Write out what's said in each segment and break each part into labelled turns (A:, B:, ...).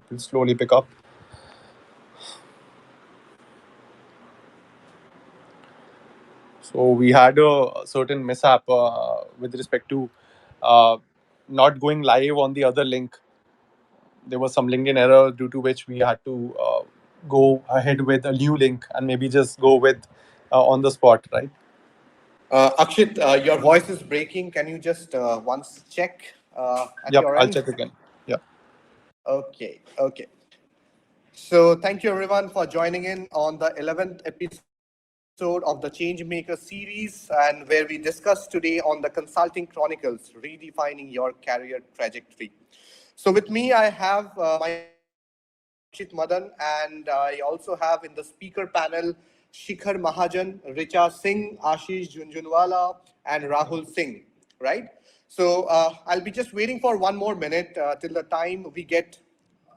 A: It'll slowly pick up. So we had a certain mishap with respect to uh, not going live on the other link. There was some LinkedIn error due to which we had to go ahead with a new link and maybe just go with on the spot, right?
B: Akshit, your voice is breaking. Can you just once check at
A: Yep,
B: your
A: I'll
B: end?
A: check again. Yeah.
B: Okay, okay. So thank you everyone for joining in on the 11th episode of the Changemaker series, and where we discuss today on the Consulting Chronicles, redefining your career trajectory. So with me, I have my co-host Akshit Madan, and I also have in the speaker panel Shikhar Mahajan, Richa Singh, Ashish Junjunwala, and Rahul Singh. Right. So I'll be just waiting for one more minute till the time we get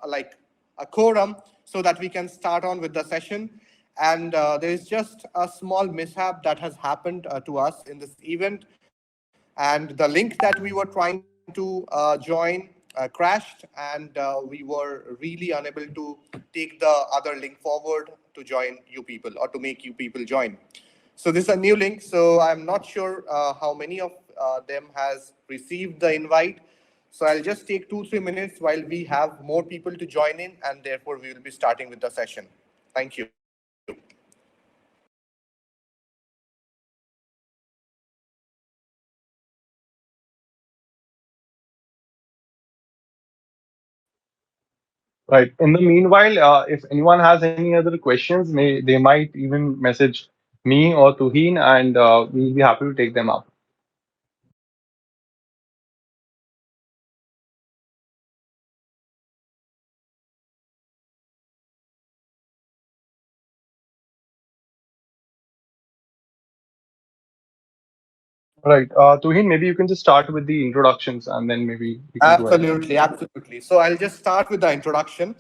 B: like a quorum so that we can start on with the session. And there is just a small mishap that has happened to us in this event. And the link that we were trying to join crashed, and we were really unable to take the other link forward to join you people or to make you people join. So this is a new link. So I'm not sure how many of them has received the invite. So I'll just take 2-3 minutes while we have more people to join in, and therefore we will be starting with the session. Thank you.
A: Right. In the meanwhile, if anyone has any other questions, they might even message me or Tuhin, and we'll be happy to take them up. Right. Tuhin, maybe you can just start with the introductions, and then maybe we can go ahead.
B: Absolutely, absolutely. So I'll just start with the introduction.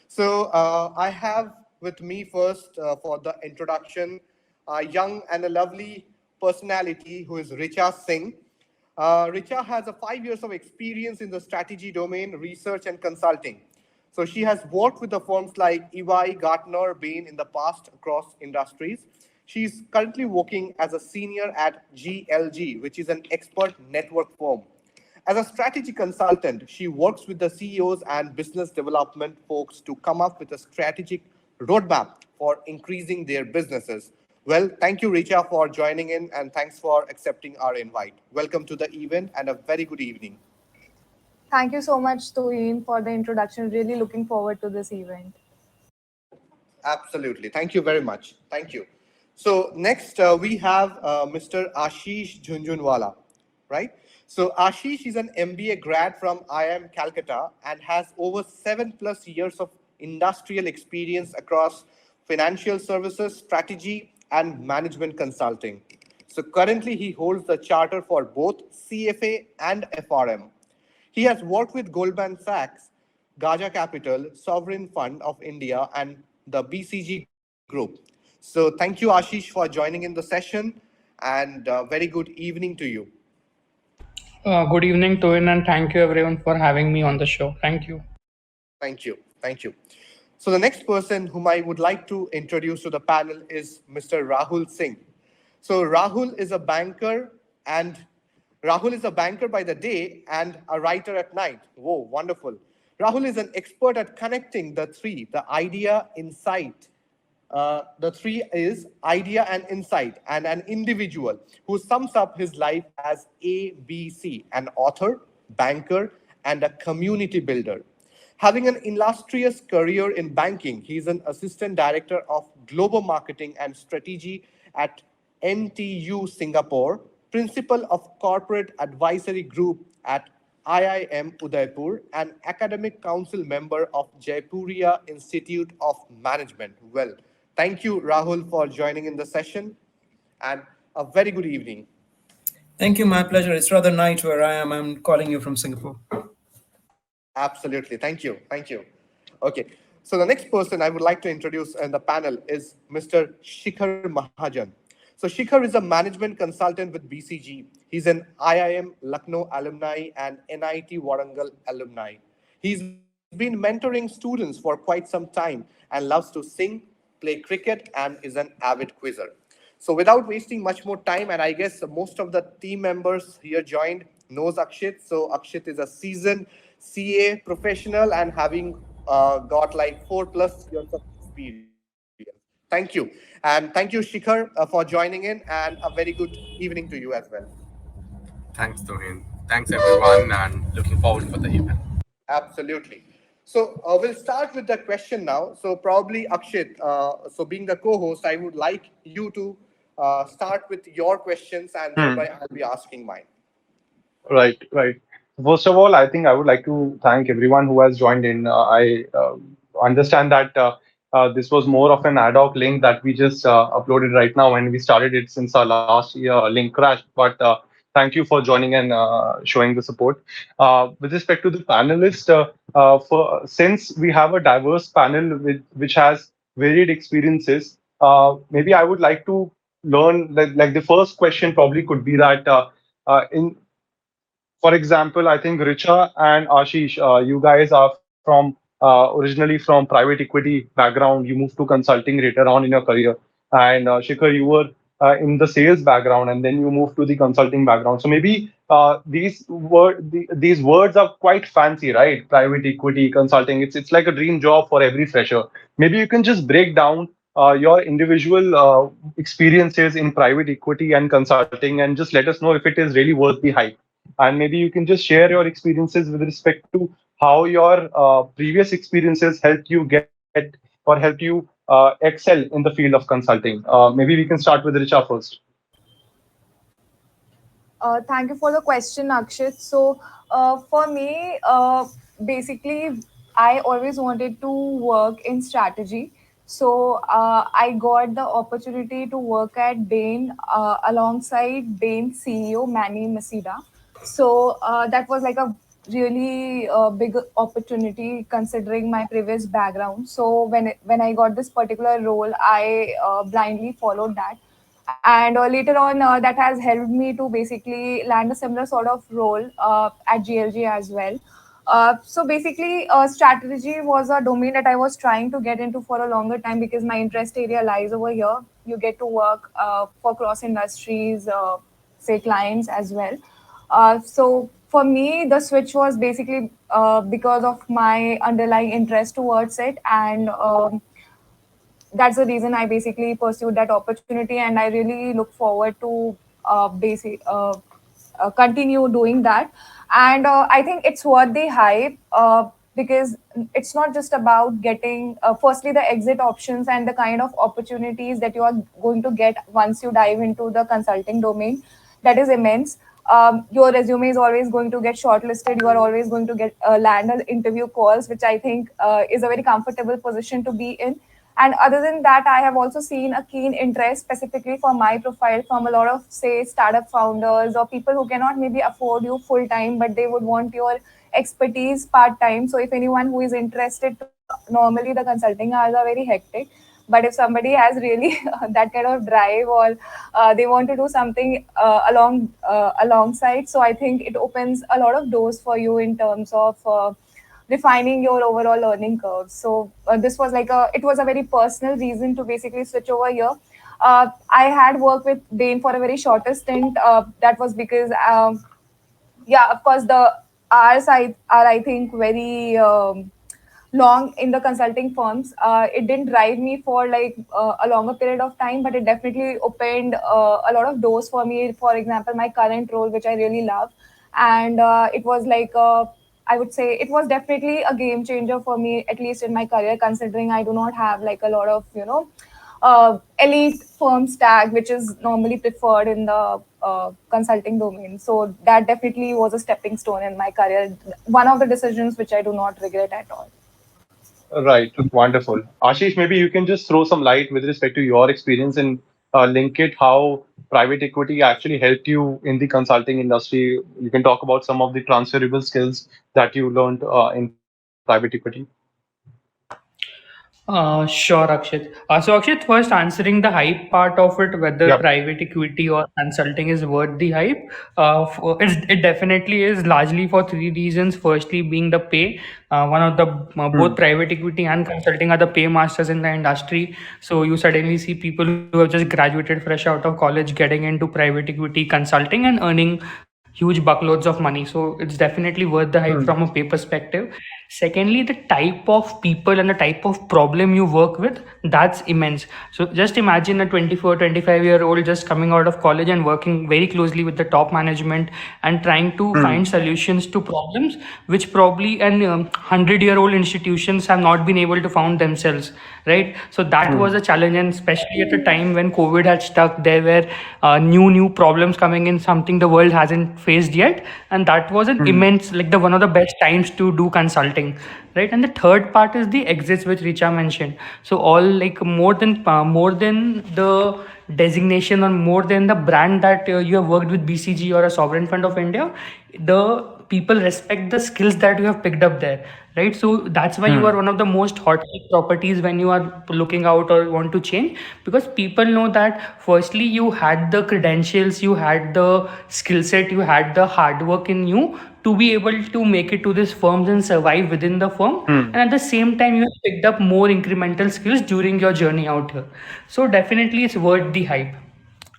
B: So I have with me first for the introduction a young and a lovely personality who is Richa Singh. Richa has a 5 years of experience in the strategy domain, research and consulting. So she has worked with the firms like EY, Gartner, Bain in the past across industries. She's currently working as a senior at GLG, which is an expert network firm. As a strategy consultant, she works with the CEOs and business development folks to come up with a strategic roadmap for increasing their businesses. Well, thank you, Richa, for joining in, and thanks for accepting our invite. Welcome to the event and a very good evening.
C: Thank you so much, Toheen, for the introduction. Really looking forward to this event.
B: Absolutely. Thank you very much. Thank you. So next we have Mr. Ashish Junjunwala, right? So Ashish is an MBA grad from IIM Calcutta and has over 7+ years of industrial experience across financial services, strategy, and management consulting. So currently he holds the charter for both CFA and FRM. He has worked with Goldman Sachs, Gaja Capital, Sovereign Fund of India, and the BCG Group. So thank you, Ashish, for joining in the session, and very good evening to you.
D: Good evening, Toyin, and thank you everyone for having me on the show. Thank you.
B: Thank you. Thank you. So the next person whom I would like to introduce to the panel is Mr. Rahul Singh. So and Rahul is a banker by the day and a writer at night. Whoa, wonderful. Rahul is an expert at connecting the three, the idea, insight. The three is idea and insight, and an individual who sums up his life as ABC, an author, banker, and a community builder. Having an illustrious career in banking, he is an assistant director of global marketing and strategy at NTU Singapore, principal of corporate advisory group at IIM Udaipur, and academic council member of Jaipuria Institute of Management. Well, thank you, Rahul, for joining in the session, and a very good evening.
E: Thank you, my pleasure. It's rather night where I am. I'm calling you from Singapore.
B: Absolutely. Thank you. Thank you. Okay. So the next person I would like to introduce in the panel is Mr. Shikhar Mahajan. So Shikhar is a management consultant with BCG. He's an IIM Lucknow alumni and NIT Warangal alumni. He's been been mentoring students for quite some time and loves to sing, play cricket, and is an avid quizzer. So without wasting much more time, and I guess most of the team members here joined knows Akshit. So Akshit is a seasoned CA professional and having got like 4+ years of experience. Thank you. And thank you, Shikhar, for joining in, and a very good evening to you as well.
A: Thanks, Tohin. Thanks, everyone, and looking forward for the event.
B: Absolutely. So we'll start with the question now. So probably Akshit, so being the co-host, I would like you to start with your questions, and thereby I'll be asking mine.
A: Right, right. First of all, I think I would like to thank everyone who has joined in. I understand that this was more of an ad hoc link that we just uploaded right now, and we started it since our last year link crashed. But thank you for joining and showing the support. With respect to the panelists, for since we have a diverse panel which has varied experiences, maybe I would like to learn like the first question probably could be that in for example, I think Richa and Ashish, you guys are from originally from private equity background. You moved to consulting later on in your career, and Shikhar, you were in the sales background, and then you moved to the consulting background. So maybe these words are quite fancy, right? Private equity, consulting. It's like a dream job for every fresher. Maybe you can just break down your individual experiences in private equity and consulting, and just let us know if it is really worth the hype. And maybe you can just share your experiences with respect to how your previous experiences helped you get or helped you excel in the field of consulting. Maybe we can start with Richa first.
C: Thank you for the question, Akshit. So, for me, basically, I always wanted to work in strategy. So, I got the opportunity to work at Bain alongside Bain CEO Manny Masida. So, that was like a really big opportunity considering my previous background. So, when I got this particular role, I blindly followed that, and later on that has helped me to basically land a similar sort of role at GLG as well. So basically, strategy was a domain that I was trying to get into for a longer time because my interest area lies over here. You get to work for cross industries, say clients as well. So for me, the switch was basically because of my underlying interest towards it, and that's the reason I basically pursued that opportunity, and I really look forward to continue doing that. And I think it's worth the hype because it's not just about getting, firstly, the exit options and the kind of opportunities that you are going to get once you dive into the consulting domain. That is immense. Your resume is always going to get shortlisted. You are always going to get land interview calls, which I think is a very comfortable position to be in. And other than that, I have also seen a keen interest specifically for my profile from a lot of, say, startup founders or people who cannot maybe afford you full time, but they would want your expertise part time. So, if anyone who is interested, normally the consulting hours are very hectic. But if somebody has really that kind of drive, or they want to do something alongside, so I think it opens a lot of doors for you in terms of refining your overall learning curve. So this was like it was a very personal reason to basically switch over here. I had worked with Bain for a very shorter stint. That was because, yeah, of course, the hours I think very long in the consulting firms. It didn't drive me for like a longer period of time, but it definitely opened a lot of doors for me. For example, my current role, which I really love, and it was like I would say it was definitely a game changer for me, at least in my career, considering I do not have like a lot of elite firm stack, which is normally preferred in the consulting domain. So that definitely was a stepping stone in my career. One of the decisions which I do not regret at all.
A: Right, wonderful. Ashish, maybe you can just throw some light with respect to your experience and link it how private equity actually helped you in the consulting industry. You can talk about some of the transferable skills that you learned in private equity.
D: Sure, Akshit. So, Akshit, first answering the hype part of it, whether
A: Yep.
D: private equity or consulting is worth the hype, it definitely is, largely for three reasons. Firstly, being the pay. One of the both private equity and consulting are the pay masters in the industry. So you suddenly see people who have just graduated fresh out of college getting into private equity consulting and earning huge buckloads of money. So it's definitely worth the hype from a pay perspective. Secondly, the type of people and the type of problem you work with, that's immense. So just imagine a 24, 25-year old just coming out of college and working very closely with the top management and trying to find solutions to problems which probably an 100-year-old institutions have not been able to found themselves, right? So that was a challenge, and especially at a time when COVID had stuck, there were new problems coming in, something the world hasn't faced yet, and that was an immense, like the one of the best times to do consulting, right? And the third part is the exits, which Richa mentioned. So all, like, more than the designation or more than the brand that you have worked with BCG or a sovereign fund of India, the people respect the skills that you have picked up there, right? So that's why you are one of the most hot properties when you are looking out or want to change, because people know that firstly you had the credentials, you had the skill set, you had the hard work in you to be able to make it to these firms and survive within the firm, and at the same time you have picked up more incremental skills during your journey out here. So definitely it's worth the hype.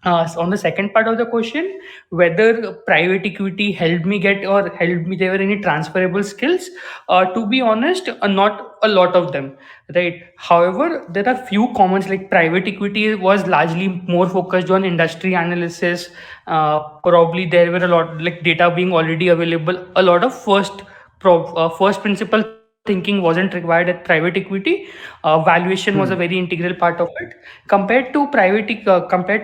D: So on the second part of the question, whether private equity helped me get or helped me, there were any transferable skills. To be honest, not a lot of them, right? However, there are few commons, like private equity was largely more focused on industry analysis. Probably there were a lot, like data being already available. A lot of first principle thinking wasn't required at private equity. Valuation was a very integral part of it, compared to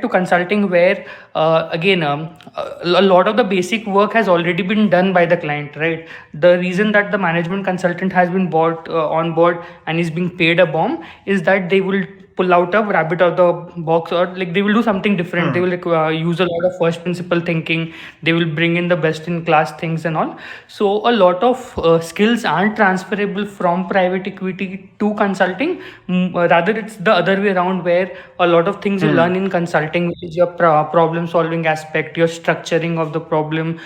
D: consulting, where again a lot of the basic work has already been done by the client, right? The reason that the management consultant has been bought on board and is being paid a bomb is that they will pull out a rabbit out of the box, or like they will do something different. They will, like, use a lot of first principle thinking. They will bring in the best in class things and all. So a lot of skills aren't transferable from private equity to consulting. Rather it's the other way around, where a lot of things you learn in consulting, which is your problem solving aspect, your structuring of the problem,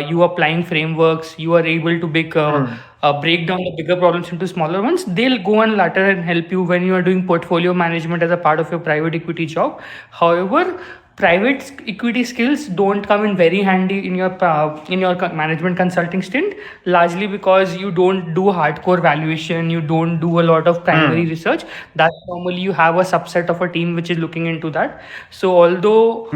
D: you applying frameworks, you are able to break down the bigger problems into smaller ones. They'll go on later and help you when you are doing portfolio management as a part of your private equity job. However, private equity skills don't come in very handy in your management consulting stint, largely because you don't do hardcore valuation, you don't do a lot of primary research. That normally you have a subset of a team which is looking into that. So although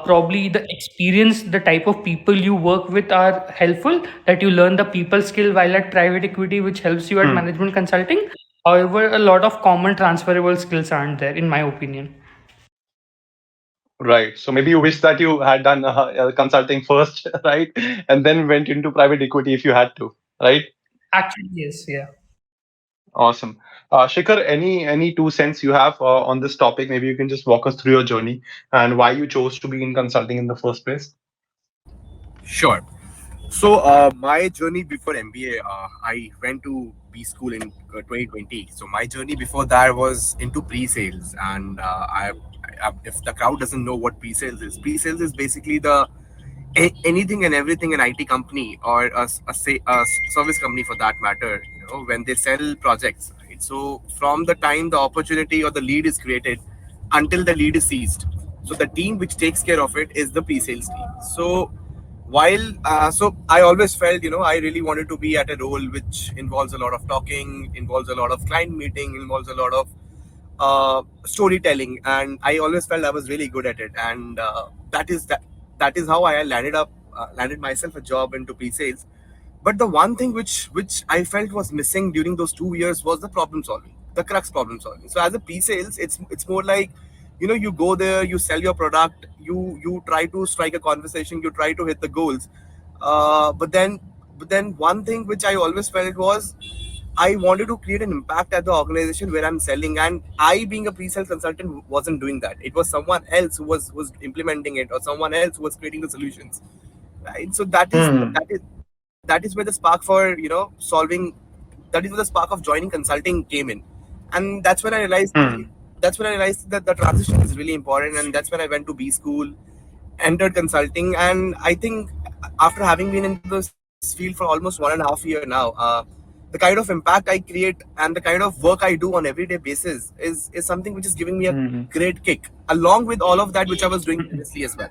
D: probably the experience, the type of people you work with are helpful, that you learn the people skill while at private equity, which helps you at management consulting. However, a lot of common transferable skills aren't there, in my opinion.
A: Right. So maybe you wish that you had done consulting first, right? And then went into private equity if you had to, right?
D: Actually, yes, yeah.
A: Awesome. Shikhar, any 2 cents you have on this topic? Maybe you can just walk us through your journey and why you chose to be in consulting in the first place.
F: Sure. So my journey before MBA, I went to B school in 2020. So my journey before that was into pre-sales, and if the crowd doesn't know what pre-sales is basically the anything and everything an IT company or a service company for that matter, when they sell projects. Right? So from the time the opportunity or the lead is created until the lead is seized, so the team which takes care of it is the pre-sales team. So so I always felt, I really wanted to be at a role which involves a lot of talking, involves a lot of client meeting, involves a lot of storytelling, and I always felt I was really good at it, and that is how I landed myself a job into pre-sales. But the one thing which I felt was missing during those 2 years was the problem solving, the crux problem solving. So as a pre-sales, it's more like, you go there, you sell your product, you try to strike a conversation, you try to hit the goals. But then one thing which I always felt was I wanted to create an impact at the organization where I'm selling, and I, being a pre-sales consultant, wasn't doing that. It was someone else who was implementing it, or someone else who was creating the solutions, right? So that is where the spark for solving, that is where the spark of joining consulting came in. And that's when I realized
A: Hmm.
F: that the transition is really important, and that's when I went to B school, entered consulting, and I think after having been in this field for almost 1.5 years now, the kind of impact I create and the kind of work I do on everyday basis is something which is giving me a
A: Hmm.
F: great kick, along with all of that which I was doing previously as well,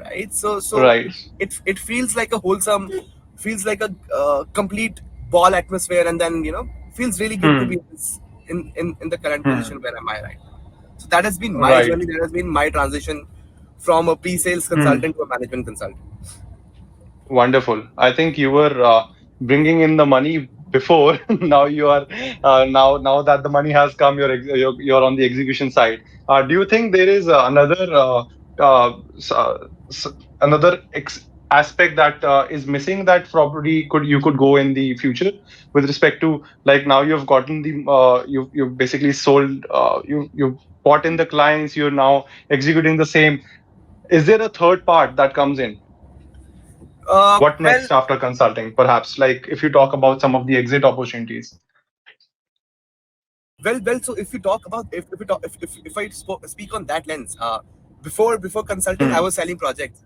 F: right? So
A: Right.
F: it feels like a wholesome, feels like a complete ball atmosphere, and then feels really good to
A: Hmm.
F: be in this, in the current
A: Hmm.
F: position where am I right now. So that has been my
A: Right.
F: journey, that has been my transition from a pre-sales
A: Hmm.
F: consultant to a management consultant.
A: Wonderful. I think you were bringing in the money before. Now you are now that the money has come, you're on the execution side. Do you think there is uh, s- uh, another aspect that is missing that probably could go in the future with respect to, like, now you've gotten the you've basically sold, you've bought in the clients, you're now executing the same. Is there a third part that comes in? What
F: Well,
A: next after consulting? Perhaps, like, if you talk about some of the exit opportunities.
F: well. So if you talk about, if we talk if I speak on that lens, before consulting, I
A: Hmm.
F: was selling projects.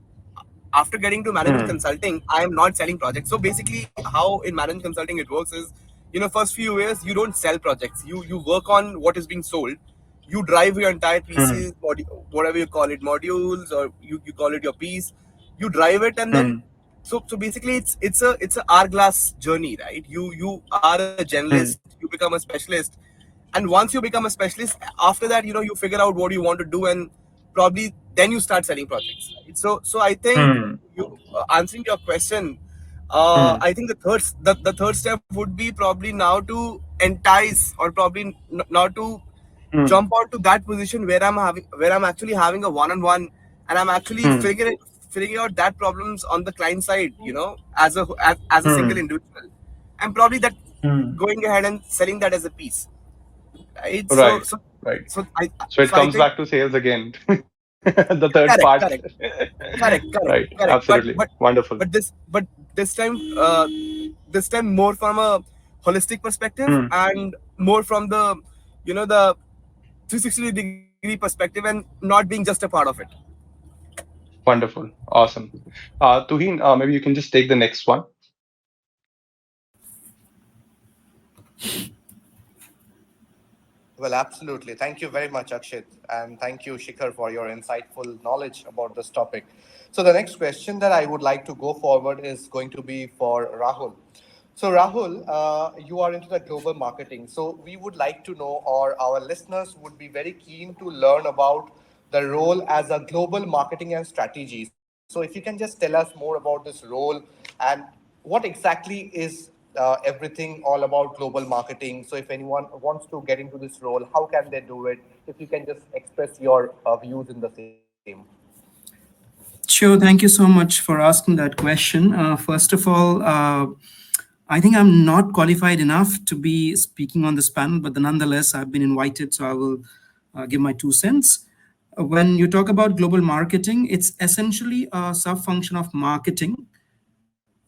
F: After getting to management
A: Hmm.
F: consulting, I am not selling projects. So basically, how in management consulting it works is, first few years you don't sell projects. You work on what is being sold. You drive your entire
A: Hmm.
F: pieces, whatever you call it, modules, or you call it your piece. You drive it, and then
A: Hmm.
F: so basically it's a hourglass journey, right? You are a generalist,
A: Hmm.
F: you become a specialist, and once you become a specialist, after that you figure out what you want to do, and probably then you start selling projects, right? So I think,
A: Hmm.
F: answering your question,
A: Hmm.
F: I think the third step would be probably now to entice, or probably not to
A: Hmm.
F: jump onto that position where I'm actually having a one-on-one, and I'm actually
A: Hmm.
F: figuring out that problems on the client side, as a single
A: Hmm.
F: individual, and probably that
A: Hmm.
F: going ahead and selling that as a piece, right? so
A: Right.
F: so
A: Right.
F: so I
A: So it
F: so I
A: comes
F: think
A: back to sales again. The third
F: correct,
A: part.
F: correct, correct, correct,
A: Right.
F: correct. but
A: Absolutely.
F: but
A: Wonderful.
F: but this time more from a holistic perspective,
A: Hmm.
F: and more from the 360-degree perspective, and not being just a part of it.
A: Wonderful. Awesome. Tuhin, maybe you can just take the next one.
B: Well, absolutely. Thank you very much, Akshit. And thank you, Shikhar, for your insightful knowledge about this topic. So, the next question that I would like to go forward is going to be for Rahul. So, Rahul, you are into the global marketing. So, we would like to know, or our listeners would be very keen to learn about the role as a global marketing and strategy. So, if you can just tell us more about this role and what exactly is everything all about global marketing. So if anyone wants to get into this role, how can they do it? If you can just express your views in the same.
E: Sure. Thank you so much for asking that question. First of all, I think I'm not qualified enough to be speaking on this panel, but nonetheless, I've been invited, so I will give my 2 cents. When you talk about global marketing, it's essentially a sub function of marketing.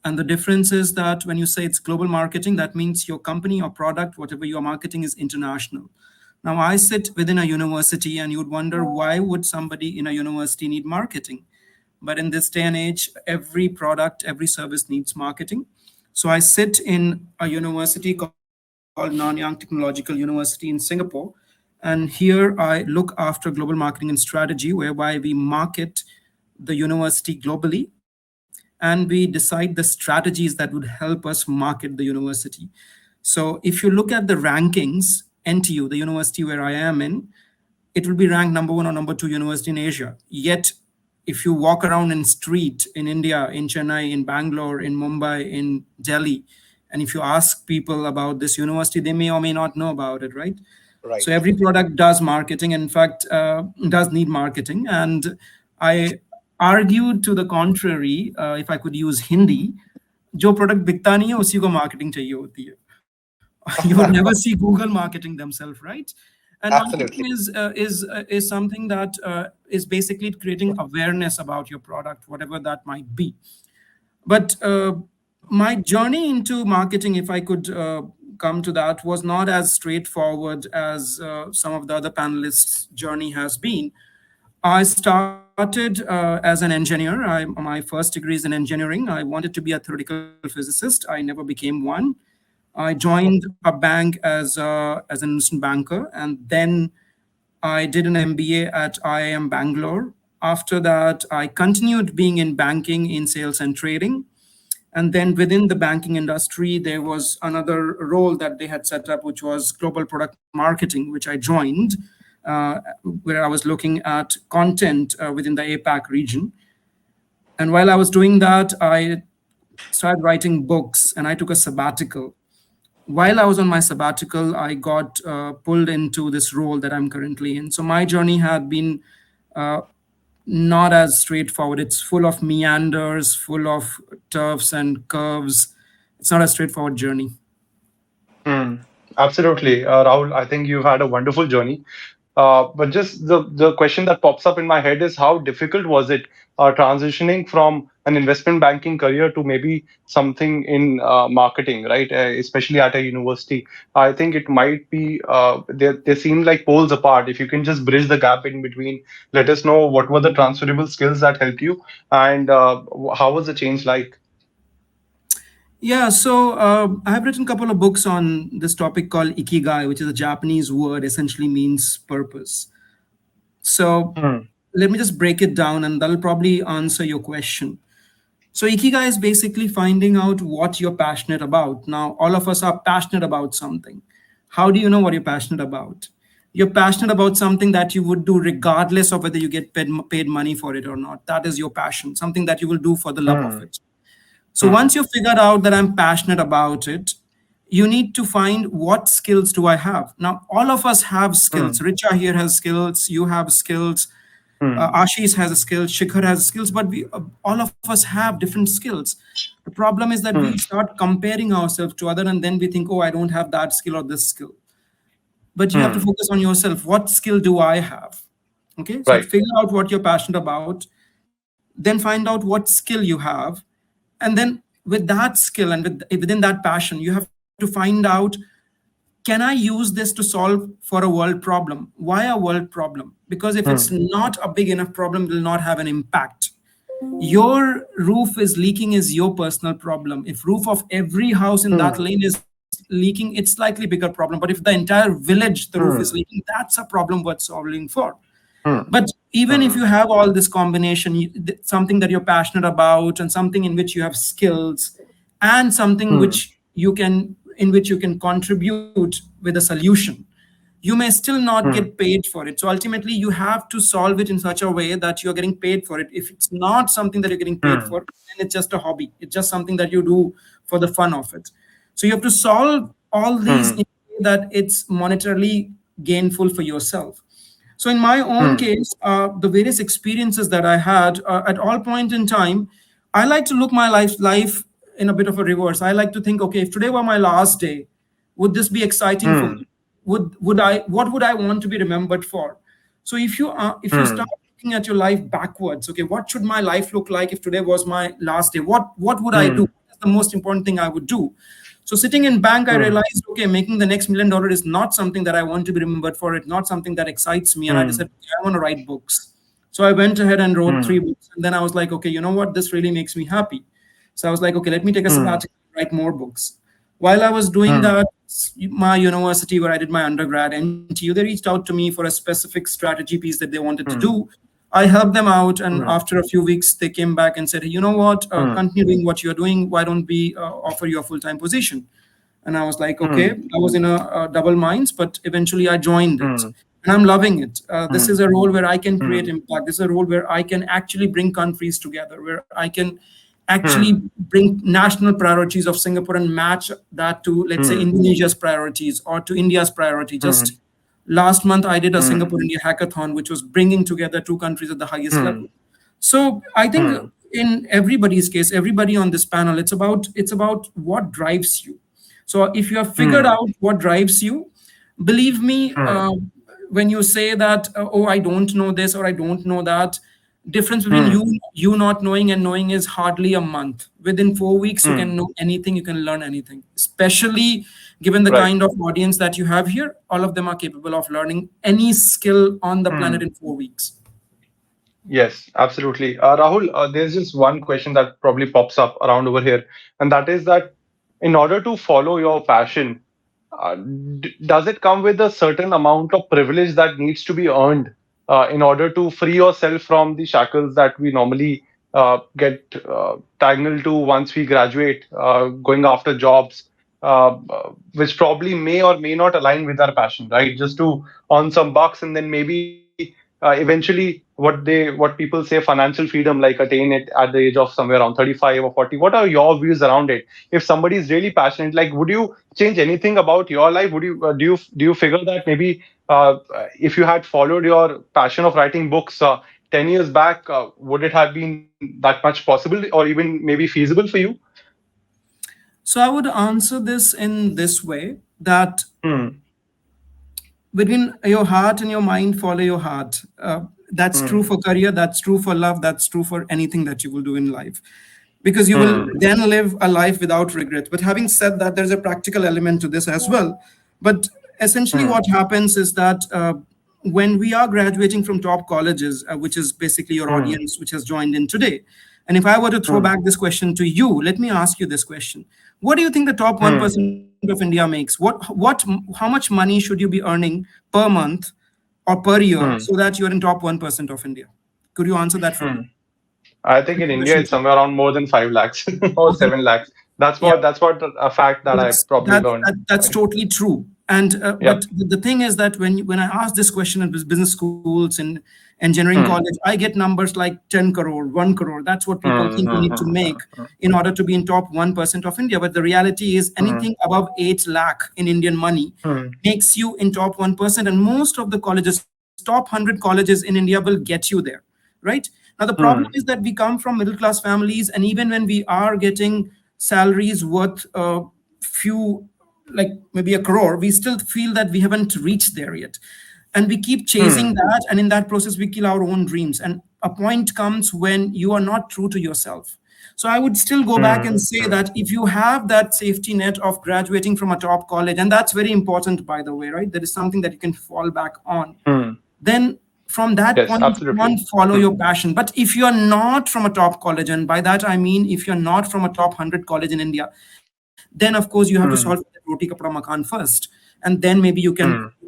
E: And the difference is that when you say it's global marketing, that means your company or product, whatever you are marketing, is international. Now, I sit within a university, and you'd wonder why would somebody in a university need marketing? But in this day and age, every product, every service needs marketing. So I sit in a university called Nanyang Technological University in Singapore. And here I look after global marketing and strategy, whereby we market the university globally, and we decide the strategies that would help us market the university. So if you look at the rankings, NTU, the university where I am in, it will be ranked number one or number two university in Asia. Yet, if you walk around in street in India, in Chennai, in Bangalore, in Mumbai, in Delhi, and if you ask people about this university, they may or may not know about it, right? So
B: Right.
E: every product does marketing. In fact, does need marketing. And I argued to the contrary, if I could use Hindi, जो product बिकता नहीं है उसी को marketing चाहिए होती है. You would never see Google marketing themselves, right? And marketing
B: Absolutely.
E: is something that is basically creating awareness about your product, whatever that might be. But my journey into marketing, if I could come to that, was not as straightforward as some of the other panelists' journey has been. I started as an engineer. My first degree is in engineering. I wanted to be a theoretical physicist. I never became one. I joined a bank as an investment banker, and then I did an MBA at IIM Bangalore. After that, I continued being in banking, in sales and trading. And then within the banking industry, there was another role that they had set up, which was global product marketing, which I joined, where I was looking at content within the APAC region. And while I was doing that, I started writing books and I took a sabbatical. While I was on my sabbatical, I got pulled into this role that I'm currently in. So my journey had been not as straightforward. It's full of meanders, full of turfs and curves. It's not a straightforward journey.
A: Absolutely, Rahul. I think you've had a wonderful journey. But just the question that pops up in my head is how difficult was it transitioning from an investment banking career to maybe something in marketing, right? Especially at a university. I think it might be, they seem like poles apart. If you can just bridge the gap in between, let us know what were the transferable skills that helped you and how was the change like?
E: Yeah, so I have written a couple of books on this topic called ikigai, which is a Japanese word, essentially means purpose. So let me just break it down and that'll probably answer your question. So ikigai is basically finding out what you're passionate about. Now, all of us are passionate about something. How do you know what you're passionate about? You're passionate about something that you would do regardless of whether you get paid money for it or not. That is your passion, something that you will do for the love of it. So once you figured out that I'm passionate about it, you need to find what skills do I have. Now, all of us have skills. Richa here has skills. You have skills. Ashish has a skill. Shikhar has skills. But we, all of us have different skills. The problem is that we start comparing ourselves to other, and then we think, oh, I don't have that skill or this skill. But you have to focus on yourself. What skill do I have? Okay, so figure out what you're passionate about. Then find out what skill you have. And then with that skill and within that passion, you have to find out, can I use this to solve for a world problem? Why a world problem? Because if it's not a big enough problem, it will not have an impact. Your roof is leaking is your personal problem. If roof of every house in that lane is leaking, it's slightly bigger problem. But if the entire village, the roof is leaking, that's a problem worth solving for. But even if you have all this combination, something that you're passionate about and something in which you have skills and something in which you can contribute with a solution, you may still not get paid for it. So ultimately, you have to solve it in such a way that you're getting paid for it. If it's not something that you're getting paid for, then it's just a hobby. It's just something that you do for the fun of it. So you have to solve all these in a way that it's monetarily gainful for yourself. So in my own case, the various experiences that I had at all point in time, I like to look my life in a bit of a reverse. I like to think, okay, if today were my last day, would this be exciting for me? What would I want to be remembered for? So if you start looking at your life backwards, okay, what should my life look like if today was my last day? What would I do? That's the most important thing I would do. So sitting in bank, I realized, okay, making the next $1 million is not something that I want to be remembered for. It's not something that excites me. And I decided, okay, I want to write books. So I went ahead and wrote 3 books. And then I was like, okay, you know what? This really makes me happy. So I was like, okay, let me take a sabbatical and write more books. While I was doing that, my university where I did my undergrad, NTU, they reached out to me for a specific strategy piece that they wanted to do. I helped them out, and after a few weeks, they came back and said, hey, you know what, continue doing what you're doing. Why don't we offer you a full-time position? And I was like, okay, I was in a double minds, but eventually I joined it. And I'm loving it. This is a role where I can create impact. This is a role where I can actually bring countries together, where I can actually bring national priorities of Singapore and match that to, let's say, Indonesia's priorities or to India's priority. Just last month, I did a Singapore-India hackathon, which was bringing together 2 countries at the highest level. So I think in everybody's case, everybody on this panel, it's about what drives you. So if you have figured out what drives you, believe me, when you say that, oh, I don't know this or I don't know that, difference between you not knowing and knowing is hardly a month. Within 4 weeks, you can know anything, you can learn anything, especially given the
A: Right.
E: kind of audience that you have here, all of them are capable of learning any skill on the planet in 4 weeks.
A: Yes, absolutely. Rahul, there's just one question that probably pops up around over here, and that is that in order to follow your passion, does it come with a certain amount of privilege that needs to be earned in order to free yourself from the shackles that we normally get tangled to once we graduate, going after jobs, which probably may or may not align with our passion, right? Just to earn some bucks and then maybe eventually what people say financial freedom, like attain it at the age of somewhere around 35 or 40. What are your views around it? If somebody is really passionate, like, would you change anything about your life? Would you do you figure that maybe if you had followed your passion of writing books 10 years back, would it have been that much possible or even maybe feasible for you?
E: So I would answer this in this way, that
A: Hmm.
E: between your heart and your mind, follow your heart. That's true
A: Hmm.
E: for career, that's true for love, that's true for anything that you will do in life, because you will
A: Hmm.
E: then live a life without regret. But having said that, there's a practical element to this as well. But essentially
A: Hmm.
E: what happens is that when we are graduating from top colleges, which is basically your
A: Hmm.
E: audience which has joined in today, and if I were to throw
A: Hmm.
E: back this question to you, let me ask you this question: what do you think the top
A: Hmm.
E: 1% of India makes? How much money should you be earning per month or per year
A: Hmm.
E: so that you're in top 1% of India? Could you answer that for
A: Hmm.
E: me?
A: I think in
E: Simple
A: India
E: question
A: it's
E: to you.
A: somewhere around more than 5 lakhs or
E: Okay.
A: 7 lakhs.
E: Yeah.
A: That's what a fact that I
E: That's
A: probably learned.
E: that's
A: Right.
E: totally true. And
A: Yep.
E: but the thing is that when I ask this question in business schools and engineering
A: Hmm.
E: college, I get numbers like 10 crore, 1 crore. That's what people
A: Hmm.
E: think you
A: Hmm.
E: need to
A: Hmm.
E: make in order to be in top 1% of India. But the reality is
A: Hmm.
E: anything above 8 lakh in Indian money
A: Hmm.
E: makes you in top 1%. And most of the colleges, top 100 colleges in India will get you there, right? Now, the problem
A: Hmm.
E: is that we come from middle class families, and even when we are getting salaries worth a few, like maybe a crore, we still feel that we haven't reached there yet. And we keep chasing
A: Hmm.
E: that. And in that process, we kill our own dreams. And a point comes when you are not true to yourself. So I would still go back
A: Hmm.
E: and say that if you have that safety net of graduating from a top college, and that's very important, by the way, right? There is something that you can fall back on.
A: Hmm.
E: Then from that
A: Yes,
E: point on,
A: absolutely.
E: follow
A: Hmm.
E: your passion. But if you're not from a top college, and by that I mean if you're not from a top 100 college in India, then of course you have to solve
A: Hmm.
E: the roti kapda makan first, and then maybe
A: Hmm.
E: you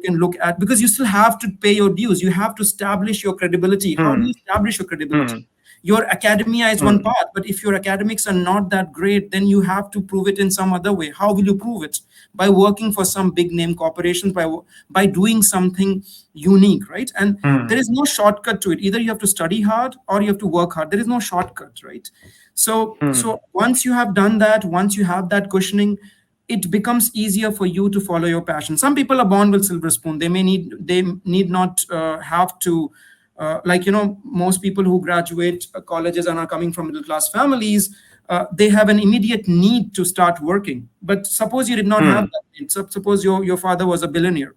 E: can look at, because you still have to pay your dues, you have to establish your credibility. How do
A: Hmm.
E: you establish your
A: Hmm.
E: credibility? Your academia is one
A: Hmm.
E: part, but if your academics are not that great, then you have to prove it in some other way. How will you prove it? By working for some big name corporations, by doing something unique, right? And
A: Hmm.
E: there is no shortcut to it. Either you have to study hard or you have to work hard. There is no shortcut, right?
A: Hmm.
E: So once you have done that, once you have that cushioning, it becomes easier for you to follow your passion. Some people are born with silver spoon. They need not have to, like, most people who graduate colleges and are coming from middle class families, they have an immediate need to start working. But suppose you did not have
A: Hmm.
E: that need. Suppose your father was a billionaire,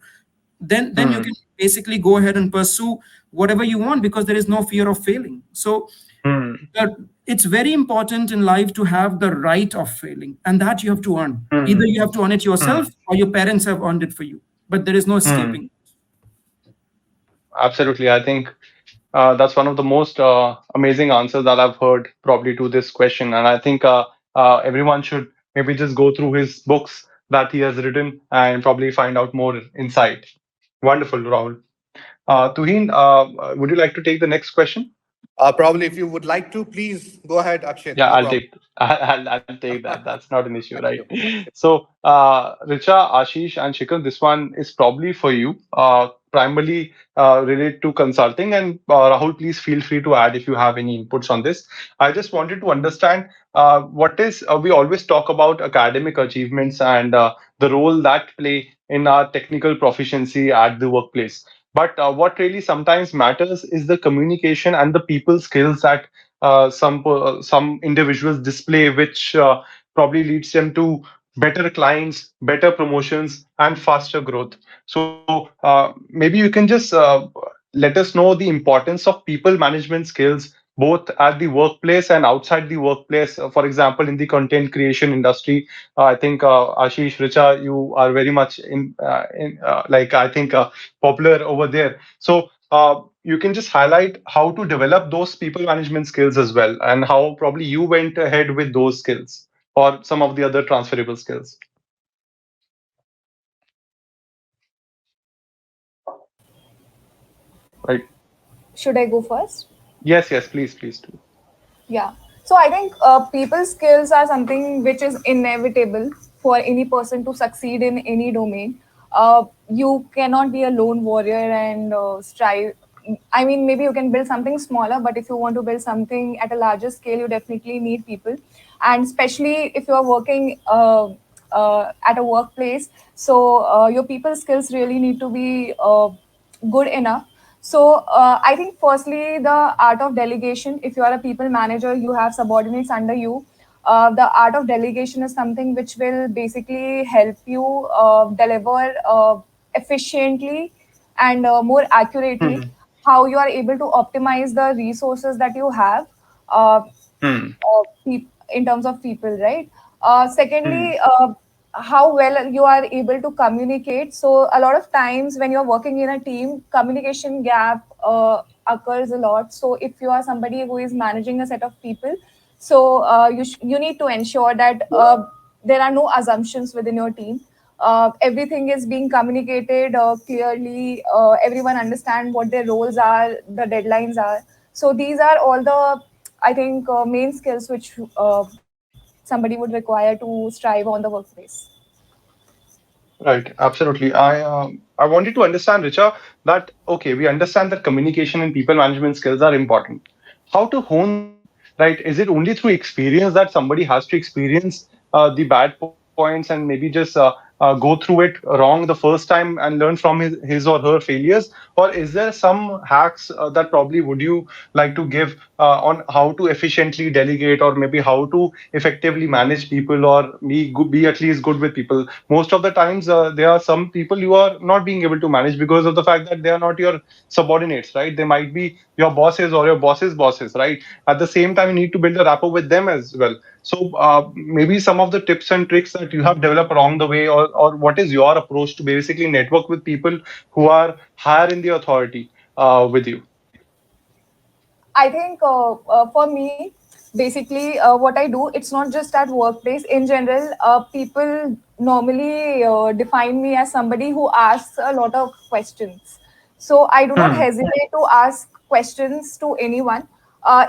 E: then you
A: Hmm.
E: can basically go ahead and pursue whatever you want, because there is no fear of failing. So
A: Hmm.
E: uh, it's very important in life to have the right of failing, and that you have to earn.
A: Hmm.
E: Either you have to earn it
A: Hmm.
E: yourself or your parents have earned it for you, but there is no
A: Hmm.
E: escaping.
A: Absolutely. I think that's one of the most amazing answers that I've heard probably to this question. And I think everyone should maybe just go through his books that he has written and probably find out more insight. Wonderful, Rahul. Tuhin, would you like to take the next question?
B: Probably, if you would like to, please go ahead, Akshit.
A: Yeah,
B: No
A: I'll
B: problem.
A: take I'll take that. That's not an issue, right?
B: Thank you. Thank you.
A: So, Richa, Ashish, and Shikar, this one is probably for you. Primarily related to consulting, and Rahul, please feel free to add if you have any inputs on this. I just wanted to understand what is we always talk about academic achievements and the role that play in our technical proficiency at the workplace. But what really sometimes matters is the communication and the people skills that some individuals display, which probably leads them to better clients, better promotions, and faster growth. So maybe you can just let us know the importance of people management skills both at the workplace and outside the workplace. For example, in the content creation industry, I think Ashish, Richa, you are very much like I think popular over there. So you can just highlight how to develop those people management skills as well, and how probably you went ahead with those skills or some of the other transferable skills. Right.
C: Should I go first?
A: Yes, yes, please, please do.
C: Yeah. So I think people skills are something which is inevitable for any person to succeed in any domain. You cannot be a lone warrior and strive. I mean, maybe you can build something smaller, but if you want to build something at a larger scale, you definitely need people. And especially if you are working at a workplace, so your people skills really need to be good enough. So I think firstly the art of delegation. If you are a people manager, you have subordinates under you. The art of delegation is something which will basically help you deliver efficiently and more accurately.
A: Hmm.
C: How you are able to optimize the resources that you have. Uh,
A: Hmm.
C: in terms of people, right?
A: Hmm.
C: Secondly, how well you are able to communicate. So a lot of times when you're working in a team, communication gap occurs a lot. So if you are somebody who is managing a set of people, so you need to ensure that there are no assumptions within your team. Everything is being communicated clearly. Everyone understand what their roles are, the deadlines are. So these are all the, I think, main skills which somebody would require to strive on the workplace.
A: Right, absolutely. I wanted to understand, Richa, that okay, we understand that communication and people management skills are important. How to hone them, right? Is it only through experience that somebody has to experience the bad points and maybe just go through it wrong the first time and learn from his or her failures? Or is there some hacks that probably would you like to give on how to efficiently delegate or maybe how to effectively manage people or be at least good with people? Most of the times there are some people you are not being able to manage because of the fact that they are not your subordinates, right? They might be your bosses or your boss's bosses, right? At the same time, you need to build a rapport with them as well. So maybe some of the tips and tricks that you have developed along the way, or what is your approach to basically network with people who are higher in the authority with you?
C: I think for me, basically, what I do, it's not just at workplace. In general, people normally define me as somebody who asks a lot of questions. So I do not
A: Hmm.
C: hesitate to ask questions to anyone.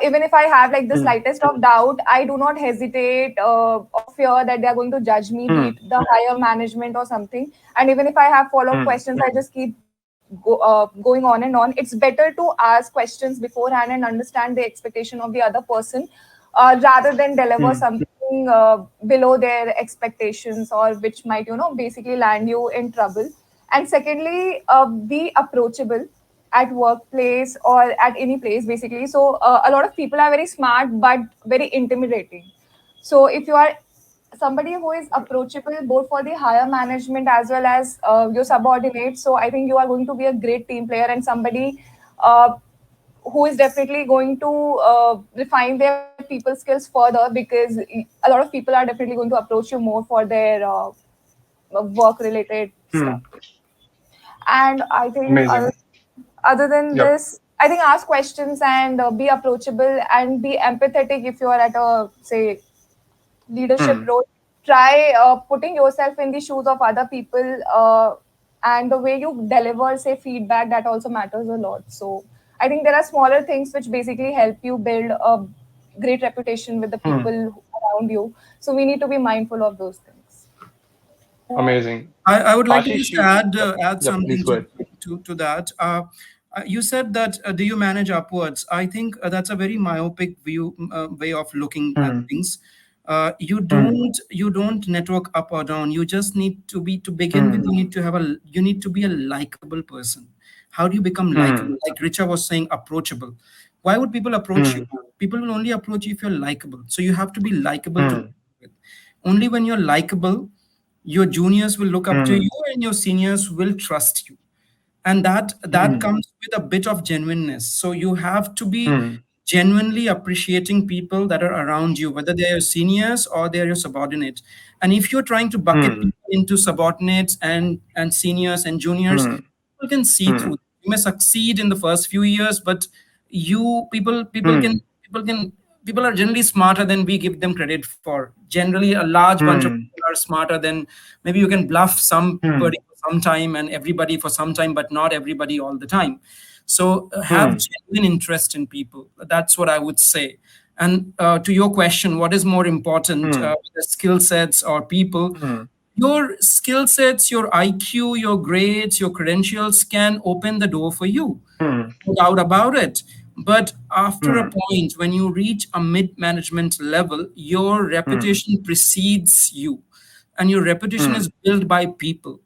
C: Even if I have like the
A: Hmm.
C: slightest of doubt, I do not hesitate or fear that they are going to judge me, be
A: Hmm.
C: it the higher management or something. And even if I have follow up
A: Hmm.
C: questions, I just keep going on and on. It's better to ask questions beforehand and understand the expectation of the other person rather than deliver
A: Hmm.
C: something below their expectations, or which might, basically land you in trouble. And secondly, be approachable at workplace or at any place, basically. So a lot of people are very smart but very intimidating. So if you are somebody who is approachable both for the higher management as well as your subordinates, so I think you are going to be a great team player and somebody uh, who is definitely going to refine their people skills further, because a lot of people are definitely going to approach you more for their work related
A: Hmm.
C: stuff. And I think
A: Amazing.
C: other than
A: Yep.
C: this, I think ask questions and be approachable and be empathetic. If you are at a, say, leadership
A: Hmm.
C: role, try putting yourself in the shoes of other people, and the way you deliver, say, feedback, that also matters a lot. So I think there are smaller things which basically help you build a great reputation with the
A: Hmm.
C: people around you. So we need to be mindful of those things.
A: Amazing.
E: I would like to
A: Ashish,
E: just
A: you. Yep.
E: add
A: Yep. Please
E: something
A: go ahead.
E: to that. You said that do you manage upwards? I think that's a very myopic view way of looking at
A: Hmm.
E: things.
A: Hmm.
E: You don't network up or down. You just need to be to begin with.
A: Hmm.
E: You need to be a likable person. How do you become likable?
A: Hmm.
E: Like Richa was saying, approachable. Why would people approach you?
A: Hmm.
E: People will only approach you if you're likable. So you have to be likable to
A: Hmm.
E: begin with. Only when you're likable, your juniors will look up to
A: Hmm.
E: you and your seniors will trust you, and that
A: Hmm.
E: comes with a bit of genuineness. So you have to be
A: Hmm.
E: genuinely appreciating people that are around you, whether they are your seniors or they are your subordinates. And if you're trying to bucket people into subordinates and seniors and juniors, people can see through. You may succeed in the first few years, but people are generally smarter than we give them credit for. Generally, a large bunch of people are smarter than, maybe you can bluff somebody for some time and everybody for some time, but not everybody all the time. So have genuine interest in people. That's what I would say. And to your question, what is more important, the skill sets or people? Your skill sets, your IQ, your grades, your credentials can open the door for you. No doubt about it. But after a point, when you reach a mid-management level, your reputation precedes you. And your reputation is built by people.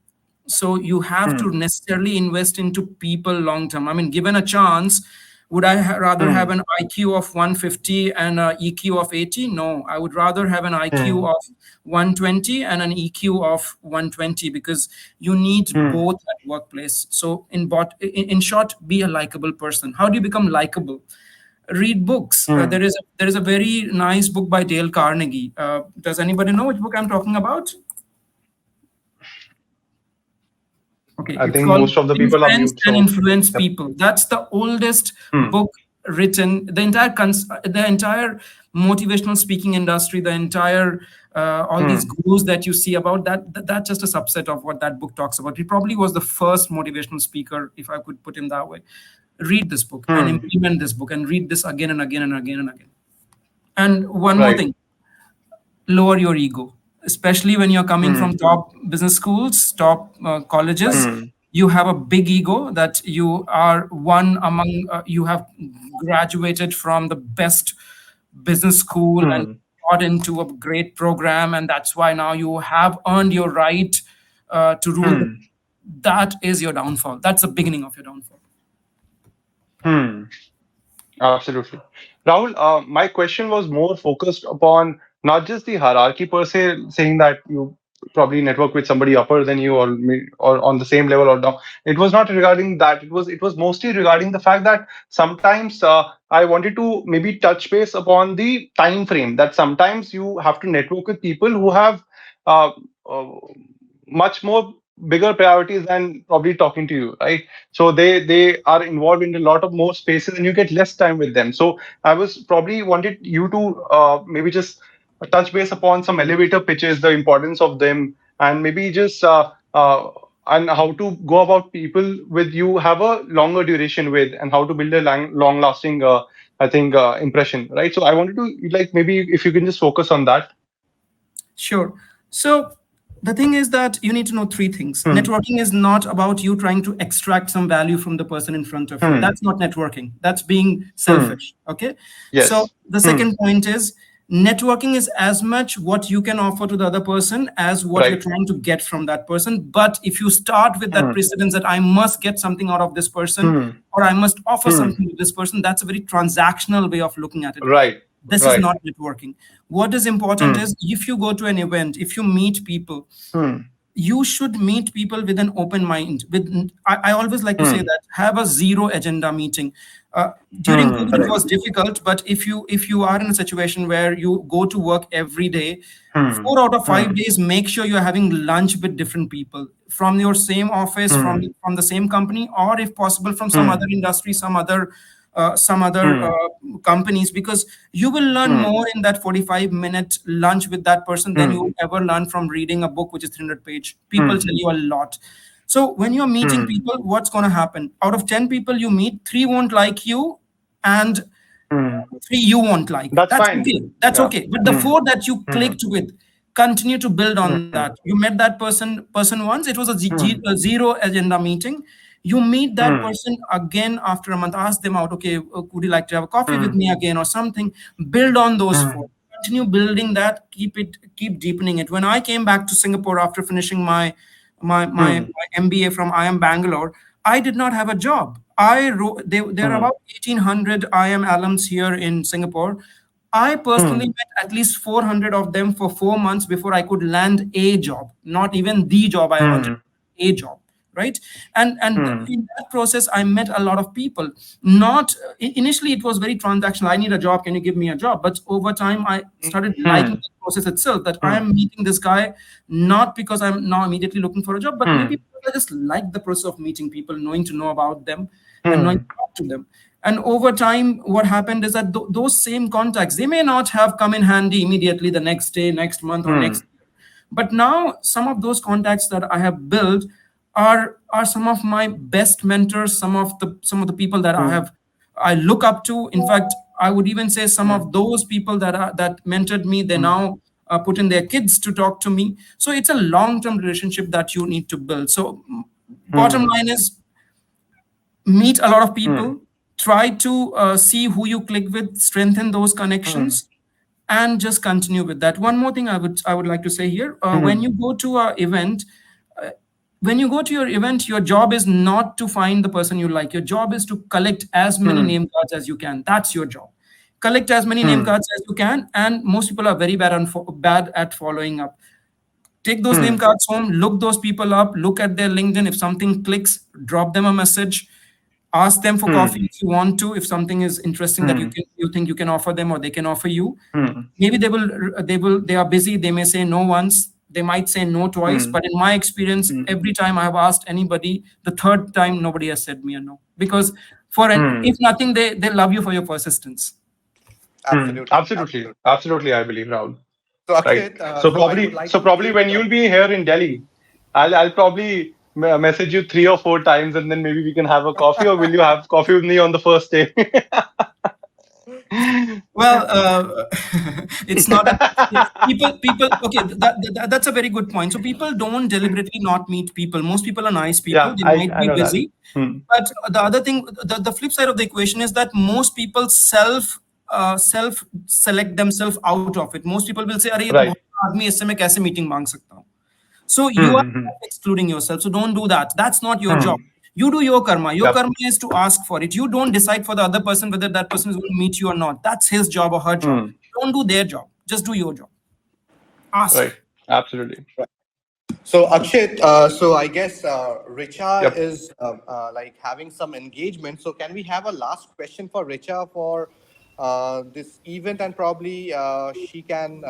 E: So you have to necessarily invest into people long term. I mean, given a chance, would I rather have an IQ of 150 and an EQ of 80? No, I would rather have an IQ of 120 and an EQ of 120, because you need both at workplace. So in short, be a likable person. How do you become likable? Read books. There is a very nice book by Dale Carnegie. Does anybody know which book I'm talking about? Okay,
A: I think most of the people are mute.
E: And Influence People. That's the oldest book written. The entire motivational speaking industry, the entire all these gurus that you see about that's just a subset of what that book talks about. He probably was the first motivational speaker, if I could put him that way. Read this book and implement this book and read this again and again and again and again. And one more thing, lower your ego. Especially when you're coming from top business schools, top colleges, you have a big ego that you are one among, you have graduated from the best business school and got into a great program. And that's why now you have earned your right to rule. That is your downfall. That's the beginning of your downfall.
A: Absolutely. Rahul, my question was more focused upon not just the hierarchy per se, saying that you probably network with somebody upper than you or on the same level or down. It was not regarding that. It was mostly regarding the fact that sometimes I wanted to maybe touch base upon the time frame, that sometimes you have to network with people who have much more bigger priorities than probably talking to you, right? So they are involved in a lot of more spaces and you get less time with them. So I was probably wanted you to maybe just touch base upon some elevator pitches, the importance of them, and maybe just and how to go about people with you have a longer duration with, and how to build a long lasting impression, right? So I wanted to maybe if you can just focus on that.
E: Sure. So the thing is that you need to know three things. Networking is not about you trying to extract some value from the person in front of you. That's not networking. That's being selfish. Okay.
A: Yes.
E: So the second point is networking is as much what you can offer to the other person as what you're trying to get from that person. But if you start with that precedence that I must get something out of this person or I must offer something to this person, that's a very transactional way of looking at it.
A: Right.
E: This is not networking. What is important is if you go to an event, if you meet people, you should meet people with an open mind. I always like to say that have a zero agenda meeting. During COVID, it was difficult, but if you are in a situation where you go to work every day, 4 out of 5 days, make sure you're having lunch with different people from your same office, from the same company, or if possible from some other industry, some other companies, because you will learn more in that 45-minute lunch with that person than you will ever learn from reading a book which is 300 page. People tell you a lot. So when you're meeting people, what's going to happen? Out of 10 people you meet, 3 won't like you and 3 you won't like. That's fine. Okay. That's okay. But the 4 that you clicked with, continue to build on that. You met that person once, it was a zero agenda meeting. You meet that person again after a month, ask them out, okay, would you like to have a coffee with me again or something? Build on those 4. Continue building that, keep deepening it. When I came back to Singapore after finishing my MBA from IIM Bangalore, I did not have a job. There are about 1,800 IIM alums here in Singapore. I personally met at least 400 of them for 4 months before I could land a job, not even the job I wanted, a job. right? And in that process, I met a lot of people. Not initially, it was very transactional. I need a job. Can you give me a job? But over time, I started liking the process itself. That I am meeting this guy not because I'm now immediately looking for a job, but maybe because I just like the process of meeting people, knowing to know about them, and knowing to talk to them. And over time, what happened is that those same contacts, they may not have come in handy immediately the next day, next month, or next year. But now some of those contacts that I have built are some of my best mentors, some of the people that I look up to. In fact, I would even say some of those people that mentored me, they now put in their kids to talk to me. So it's a long-term relationship that you need to build. So bottom line is, meet a lot of people, try to see who you click with, strengthen those connections, and just continue with that. One more thing I would like to say here: when you go to an event, your job is not to find the person you like. Your job is to collect as many name cards as you can. That's your job. Collect as many name cards as you can, and most people are very bad at following up. Take those name cards home, look those people up, look at their LinkedIn. If something clicks, drop them a message. Ask them for coffee if you want to. If something is interesting that you think you can offer them, or they can offer you, maybe they are busy. They may say no once. They might say no twice. But in my experience, every time I have asked anybody, the third time nobody has said me a no, because if nothing, they love you for your persistence.
A: Absolutely, I believe, Rahul.
B: So Akshit,
A: Right. So probably when you'll be here in Delhi, I'll probably message you 3 or 4 times, and then maybe we can have a coffee. Or will you have coffee with me on the first day?
E: Well, it's not people. Okay, that's a very good point. So people don't deliberately not meet people. Most people are nice people.
A: Yeah,
E: They
A: I
E: might be
A: know that.
E: busy. But the other thing, the flip side of the equation is that most people self select themselves out of it. Most people will say, "अरे ये तो
A: Right.
E: बहुत आदमी इससे मैं कैसे meeting मांग सकता हूँ?" So you are excluding yourself. So don't do that. That's not your job. You do your karma. Your karma is to ask for it. You don't decide for the other person whether that person is going to meet you or not. That's his job or her job. Don't do their job. Just do your job. Ask.
A: Right. Absolutely.
B: So Akshit, so I guess Richa is like having some engagement. So can we have a last question for Richa for this event, and probably she can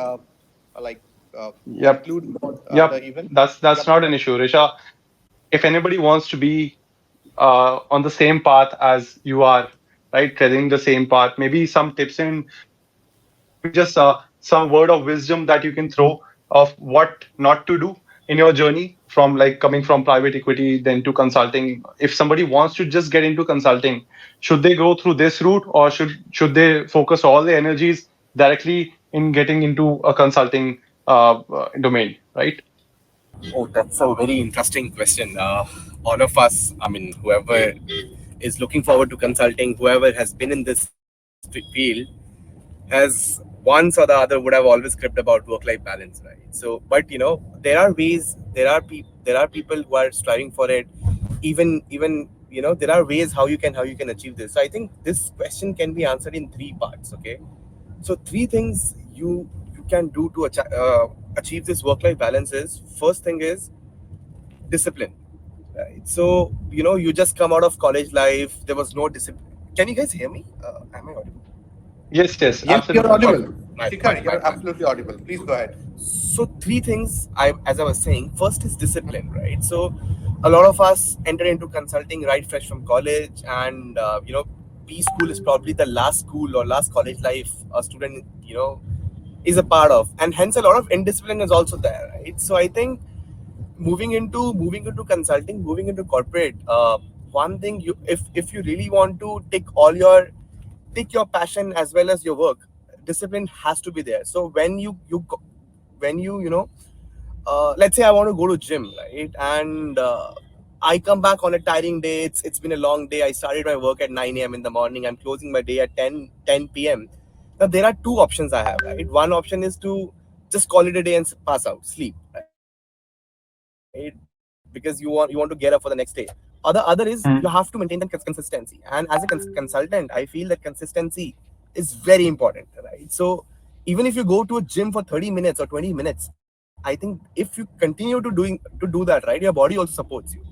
B: conclude the event?
A: That's not an issue, Risha. If anybody wants to be on the same path as you are, right, treading the same path, maybe some tips and just some word of wisdom that you can throw of what not to do in your journey, from like coming from private equity then to consulting. If somebody wants to just get into consulting, should they go through this route, or should they focus all their energies directly in getting into a consulting domain, right?
F: Oh, that's a very interesting question. All of us, I mean, whoever is looking forward to consulting, whoever has been in this field, has once or the other would have always scripted about work-life balance, right? So, but you know, there are ways. There are people who are striving for it. Even you know, there are ways how you can achieve this. So I think this question can be answered in 3 parts. Okay, so 3 things you can do to achieve this work-life balance is, first thing is discipline, right? So you know, you just come out of college life, there was no discipline. Can you guys hear me? Am I audible?
A: Yes,
B: Yes,
A: absolutely.
B: you're audible.
F: My
B: Shikhar, you're
F: bad.
B: absolutely audible. Please go ahead.
F: So 3 things, as I was saying, first is discipline, right? So a lot of us enter into consulting right fresh from college, and you know, B school is probably the last school or last college life a student, you know, is a part of, and hence a lot of indiscipline is also there, right? So I think moving into consulting, moving into corporate, one thing, if you really want to tick your passion as well as your work, discipline has to be there. So when you know, let's say I want to go to gym, right, and I come back on a tiring day, it's been a long day, I started my work at 9 a.m. in the morning, I'm closing my day at 10 p.m. Now there are 2 options I have, right? One option is to just call it a day and pass out, sleep, right? Because you want to get up for the next day. Other is you have to maintain the consistency, and as a consultant, I feel that consistency is very important, right? So even if you go to a gym for 30 minutes or 20 minutes, I think if you continue to do that, right, your body also supports you.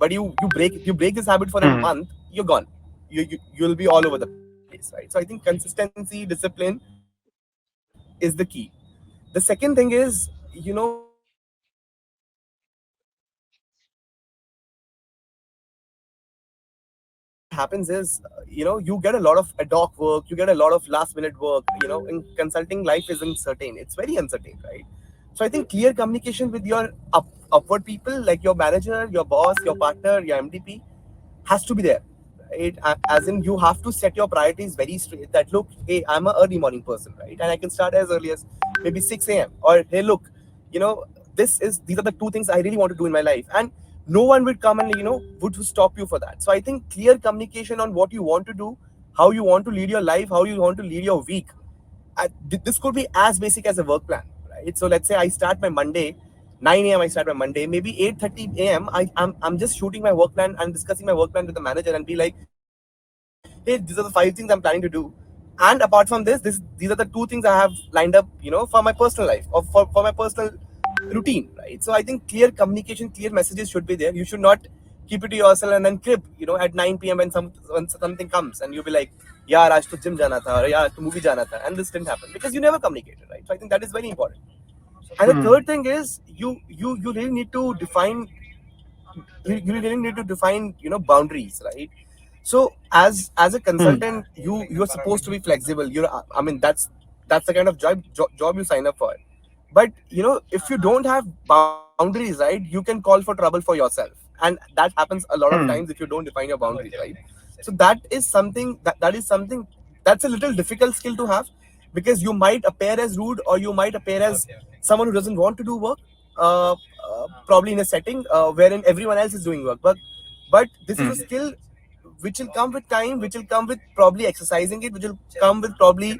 F: but you break this habit for a month, you're gone. You'll be all over the place, right? So I think consistency, discipline is the key. The second thing is, what happens is, you get a lot of ad hoc work, you get a lot of last minute work. In consulting, life isn't certain, it's very uncertain, right? So I think clear communication with your upward people, like your manager, your boss, your partner, your MDP, has to be there, right? As in, you have to set your priorities very straight, that look, hey, I'm an early morning person, right, and I can start as early as maybe 6 a.m. Or hey, look, you know these are the two things I really want to do in my life, and no one would come and would stop you for that. So I think clear communication on what you want to do, how you want to lead your life, how you want to lead your week. This could be as basic as a work plan, right? So let's say I start my Monday 9 a.m. I start my Monday. Maybe 8:30 a.m. I'm just shooting my work plan and discussing my work plan with the manager and be like, hey, these are the 5 things I'm planning to do. And apart from these are the 2 things I have lined up, for my personal life, or for my personal routine, right? So I think clear communication, clear messages should be there. You should not keep it to yourself and then crib, at 9 p.m. when something comes and you'll be like, yeah, aaj to gym jana tha, or yeah, to movie jana tha, and this didn't happen because you never communicated, right? So I think that is very important. And the third thing is, you really need to define you really need to define boundaries, right? So as a consultant, you're supposed to be flexible. I mean, that's the kind of job you sign up for. But if you don't have boundaries, right, you can call for trouble for yourself, and that happens a lot of times if you don't define your boundaries, right? So that is something that's a little difficult skill to have, because you might appear as rude, or you might appear as someone who doesn't want to do work, probably in a setting wherein everyone else is doing work. But this is a skill which will come with time, which will come with probably exercising it, which will come with probably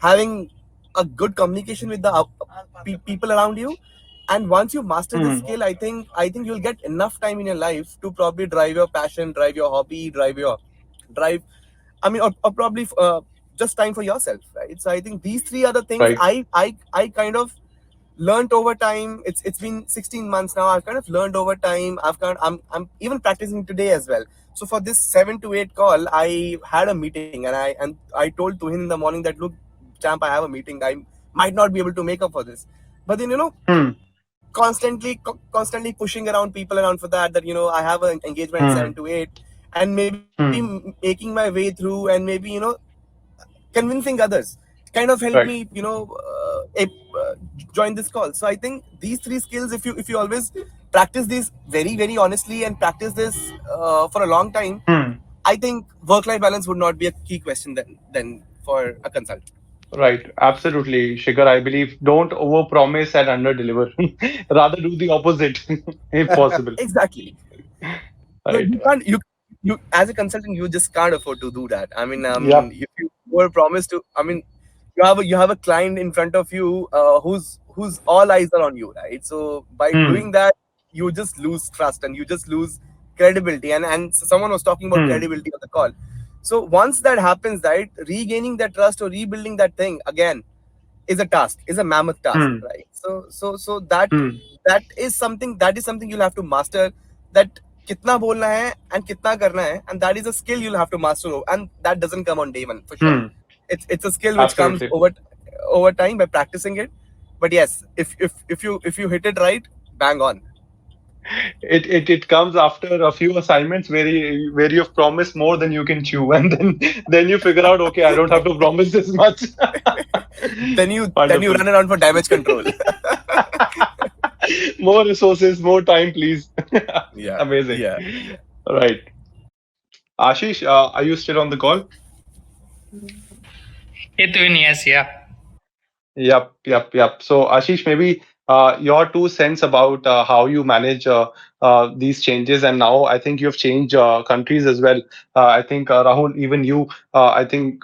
F: having a good communication with the people around you. And once you master this skill, I think you'll get enough time in your life to probably drive your passion, drive your hobby, drive or probably just time for yourself, right? So I think these 3 other things,
A: Right.
F: I kind of learned over time. It's been 16 months now. I've kind of learned over time. I'm even practicing today as well. So for this 7 to 8 call, I had a meeting, and I told Tuhin in the morning that, look, champ, I have a meeting, I might not be able to make up for this. But then constantly pushing around people around for that I have an engagement at 7 to 8, and maybe making my way through, and maybe convincing others kind of helped
A: Right.
F: me join this call. So I think these 3 skills, if you always practice these very, very honestly, and practice this for a long time, I think work life balance would not be a key question then for a consultant.
A: Right. Absolutely, Shikhar. I believe don't overpromise and underdeliver. Rather do the opposite, if possible.
F: Exactly.
A: Right.
F: You can't you as a consultant, you just can't afford to do that. I mean,
A: Yep.
F: if you were promised to, I mean, you have a client in front of you whose all eyes are on you, right? So by doing that, you just lose trust, and you just lose credibility. And someone was talking about credibility on the call. So once that happens, right, regaining that trust or rebuilding that thing again is a task, is a mammoth task, right? So that is something you'll have to master, that kitna bolna hai and kitna karna hai, and that is a skill you'll have to master, and that doesn't come on day one for sure. It's a skill which comes
A: Absolutely.
F: over time by practicing it. But yes, if you hit it right, bang on.
A: It comes after a few assignments where you've promised more than you can chew, and then you figure out, okay, I don't have to promise this much.
F: Then you
A: Wonderful.
F: run around for damage control.
A: More resources, more time, please.
F: Yeah,
A: Amazing.
F: yeah.
A: Right. Ashish, are you still on the call?
D: Yes, yeah.
A: Yep. So, Ashish, maybe your 2 cents about how you manage these changes, and now I think you've changed countries as well. I think Rahul, even you, I think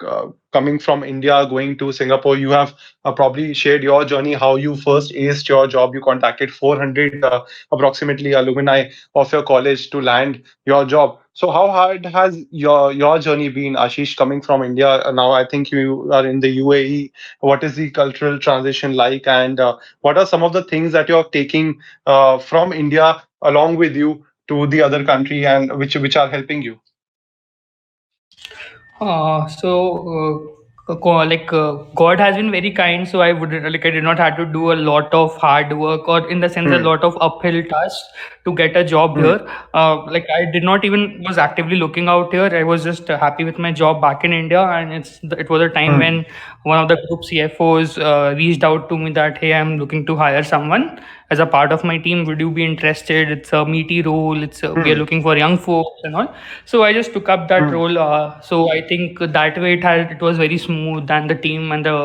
A: coming from India, going to Singapore, you have probably shared your journey, how you first aced your job. You contacted 400 approximately alumni of your college to land your job. So, how hard has your journey been, Ashish, coming from India? Now, I think you are in the UAE. What is the cultural transition like, and what are some of the things that you're taking from India along with you to the other country, and which are helping you?
D: God has been very kind. So I did not have to do a lot of hard work, or in the sense a
A: Hmm.
D: lot of uphill tasks to get a job
A: Hmm.
D: here. Like I did not even was actively looking out here. I was just happy with my job back in India, and it was a time
A: Hmm.
D: when one of the group CFOs reached out to me that, hey, I'm looking to hire someone as a part of my team. Would you be interested? It's a meaty role. We are
A: Hmm.
D: looking for young folks and all. So I just took up that
A: Hmm.
D: role. So I think that way it was very smooth, and the team and the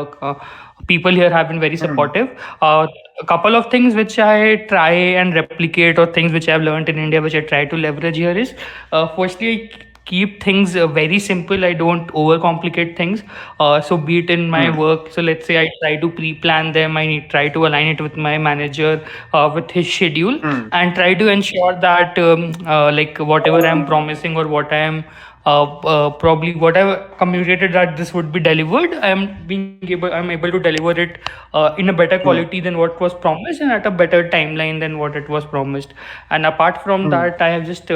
D: people here have been very
A: Hmm.
D: supportive. A couple of things which I try and replicate, or things which I've learned in India, which I try to leverage here is, firstly, I keep things very simple. I don't overcomplicate things. So be it in my
A: Hmm.
D: work, so let's say I try to pre-plan them. I try to align it with my manager, with his schedule,
A: Hmm.
D: and try to ensure that like whatever I'm promising, or what I am probably what I've communicated that this would be delivered, I'm able to deliver it in a better
A: Hmm.
D: quality than what was promised, and at a better timeline than what it was promised. And apart from
A: Hmm.
D: that, I have just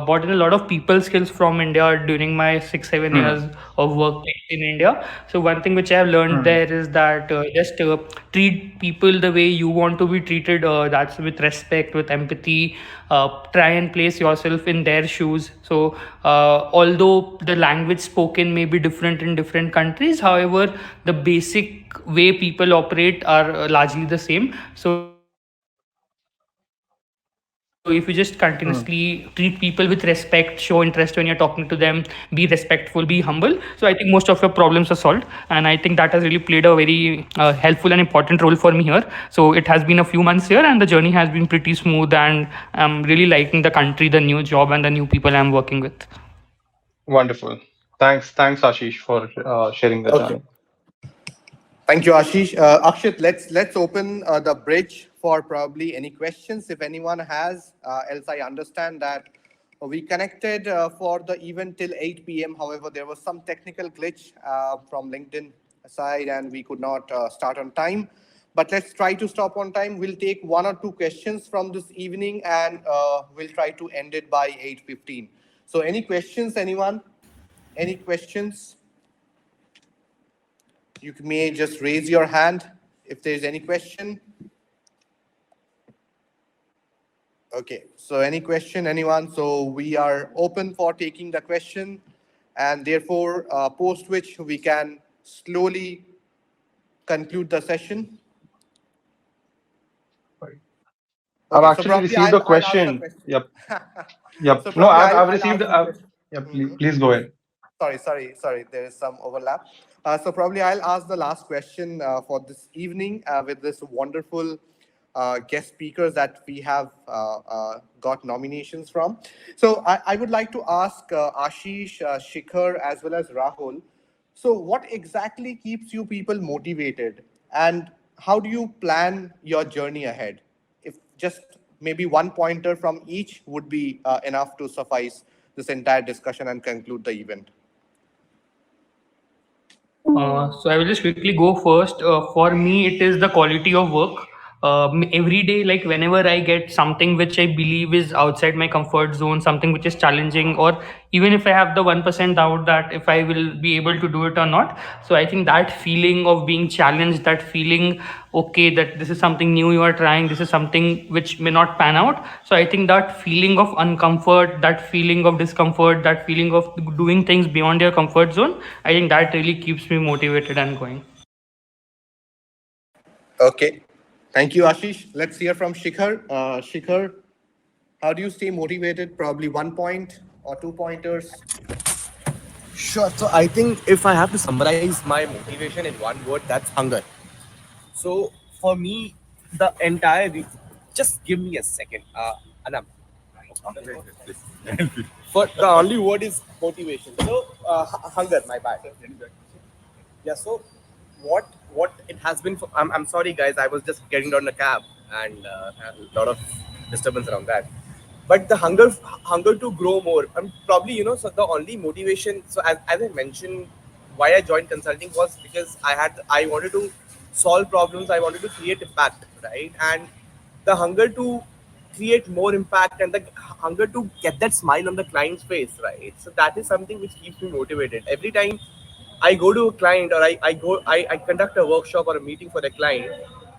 D: bought in a lot of people skills from India during my 6-7
A: Hmm.
D: years of work in India. So one thing which I have learned
A: Hmm.
D: there is that just treat people the way you want to be treated. That's with respect, with empathy. Try and place yourself in their shoes. So although the language spoken may be different in different countries, however, the basic way people operate are largely the same. So if you just continuously treat people with respect, show interest when you're talking to them, be respectful, be humble, so I think most of your problems are solved. And I think that has really played a very helpful and important role for me here. So it has been a few months here, and the journey has been pretty smooth, and I'm really liking the country, the new job, and the new people I'm working with.
A: Wonderful. Thanks, Ashish, for sharing the
B: Okay.
A: journey.
B: Thank you, Ashish. Akshit, let's open the bridge for probably any questions if anyone has. Else, I understand that we connected for the event till 8 p.m. However, there was some technical glitch from LinkedIn side, and we could not start on time. But let's try to stop on time. We'll take one or two questions from this evening, and we'll try to end it by 8:15. So, any questions, anyone? Any questions? You may just raise your hand if there's any question. Okay, so any question, anyone? So we are open for taking the question, and therefore, post which we can slowly conclude the session.
A: I've
B: Okay, so
A: actually
B: probably
A: received a
B: I'll ask the
A: question.
B: question.
A: Yep. Yep.
B: So
A: No,
B: probably
A: I've
B: I'll
A: received.
B: ask the question.
A: Yeah.
B: Mhm.
A: Please go ahead.
B: Sorry. There is some overlap. So probably I'll ask the last question for this evening with this wonderful guest speakers that we have got nominations from. So I would like to ask Ashish, Shikhar, as well as Rahul. So what exactly keeps you people motivated, and how do you plan your journey ahead? If just maybe one pointer from each would be enough to suffice this entire discussion and conclude the event.
D: So I will just quickly go first. For me, it is the quality of work. Every day, like whenever I get something which I believe is outside my comfort zone, something which is challenging, or even if I have the 1% doubt that if I will be able to do it or not. So I think that feeling of being challenged, that feeling, okay, that this is something new you are trying, this is something which may not pan out. So I think that feeling of uncomfort, that feeling of discomfort, that feeling of doing things beyond your comfort zone, I think that really keeps me motivated and going.
B: Okay. Thank you, Ashish. Let's hear from Shikhar. Shikhar, how do you stay motivated? Probably 1 point or 2 pointers.
F: Sure. So I think if I have to summarize my motivation in one word, that's hunger. So for me, the entire just give me a second. Anam. For the only word is motivation. So hunger, my bad. Yeah. So what it has been for, I'm sorry guys, I was just getting down the cab and a lot of disturbance around that. But the hunger to grow more. Probably so the only motivation. So as I mentioned, why I joined consulting was because I wanted to solve problems. I wanted to create impact, right? And the hunger to create more impact and the hunger to get that smile on the client's face, right? So that is something which keeps me motivated. Every time I go to a client or I conduct a workshop or a meeting for a client,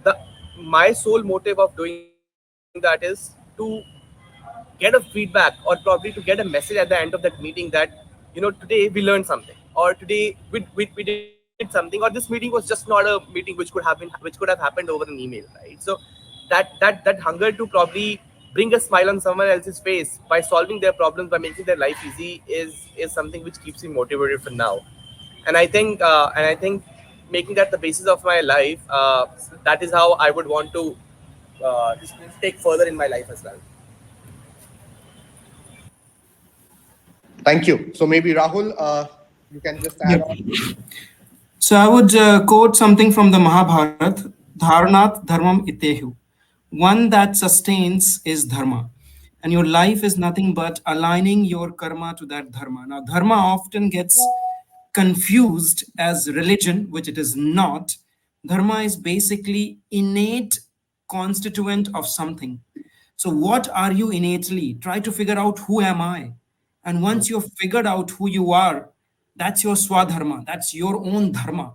F: the my sole motive of doing that is to get a feedback or probably to get a message at the end of that meeting that, today we learned something, or today we did something, or this meeting was just not a meeting which could have happened over an email, right? So that hunger to probably bring a smile on someone else's face by solving their problems, by making their life easy is something which keeps me motivated for now. And I think making that the basis of my life, that is how I would want to just take further in my life as well.
B: Thank you. So maybe Rahul, you can just add
E: Yep.
B: on.
E: So I would quote something from the Mahabharata, Dharanath Dharmam Itehu. One that sustains is dharma. And your life is nothing but aligning your karma to that dharma. Now, dharma often gets confused as religion, which it is not. Dharma is basically innate constituent of something. So, what are you innately? Try to figure out who am I? And once you've figured out who you are, that's your swadharma, that's your own dharma.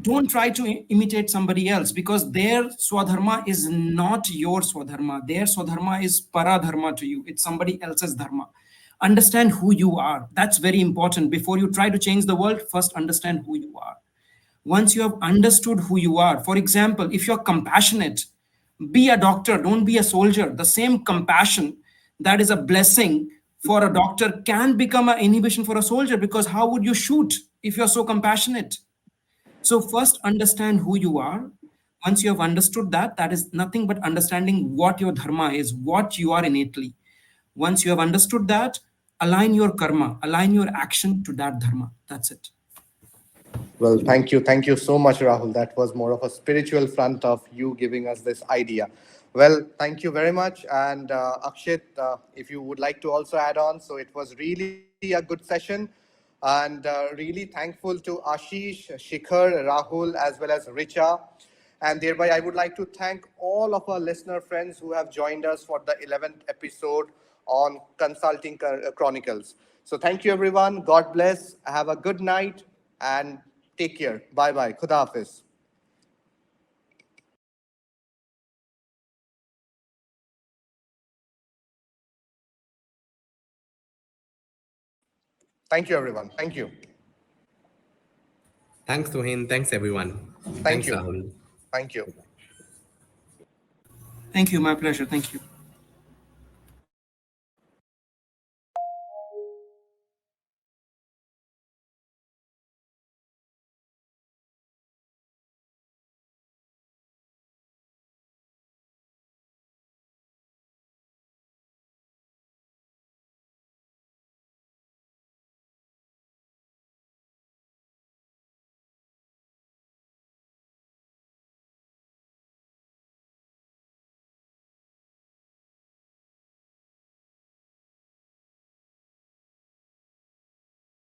E: Don't try to imitate somebody else because their swadharma is not your swadharma. Their swadharma is paradharma to you. It's somebody else's dharma. Understand who you are. That's very important. Before you try to change the world, first understand who you are. Once you have understood who you are, for example, if you're compassionate, be a doctor, don't be a soldier. The same compassion that is a blessing for a doctor can become an inhibition for a soldier, because how would you shoot if you're so compassionate? So first understand who you are. Once you have understood that, that is nothing but understanding what your dharma is, what you are innately. Once you have understood that, align your karma, align your action to that dharma. That's it.
B: Well, thank you. Thank you so much, Rahul. That was more of a spiritual front of you giving us this idea. Well, thank you very much. And Akshit, if you would like to also add on. So it was really a good session. And really thankful to Ashish, Shikhar, Rahul, as well as Richa. And thereby, I would like to thank all of our listener friends who have joined us for the 11th episode on Consulting Chronicles. So thank you, everyone. God bless. Have a good night and take care. Bye bye. Khuda Hafiz. Thank you, everyone. Thank you.
F: Thanks, Tuhin. Thanks, everyone.
B: Thank
F: Thanks,
B: you.
F: Rahul.
B: Thank you.
E: Thank you. My pleasure. Thank you.